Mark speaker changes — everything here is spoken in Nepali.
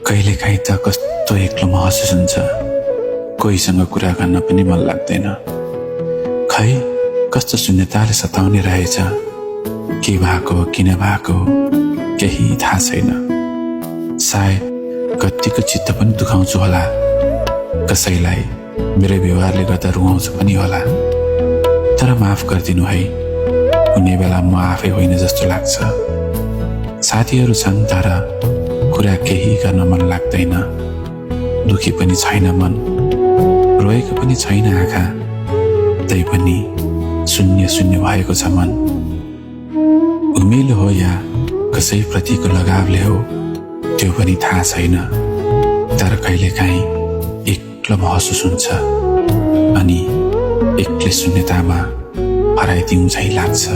Speaker 1: कहिलेकाहीँ त कस्तो एक्लो महसुस हुन्छ, कोहीसँग कुरा गर्न पनि मन लाग्दैन। खै कस्तो शून्यताले सताउने रहेछ, के भएको किन भएको केही थाहा छैन। सायद कतिको चित्त पनि दुखाउँछु होला, कसैलाई मेरो व्यवहारले गर्दा रुवाउँछु पनि होला। तर माफ गरिदिनु है, कुनै बेला म आफै होइन जस्तो लाग्छ। साथीहरू छन् तर कुरा केही गर्न मन लाग्दैन। दुखी पनि छैन मन, रोएको पनि छैन आँखा, तै पनि शून्य शून्य भएको छ मन। उमेलो हो या कसैप्रतिको लगावले हो त्यो पनि थाहा छैन, तर कहिलेकाहीँ एक्लो महसुस हुन्छ अनि एक्लै शून्यतामा हराइदिउँ झैँ लाग्छ।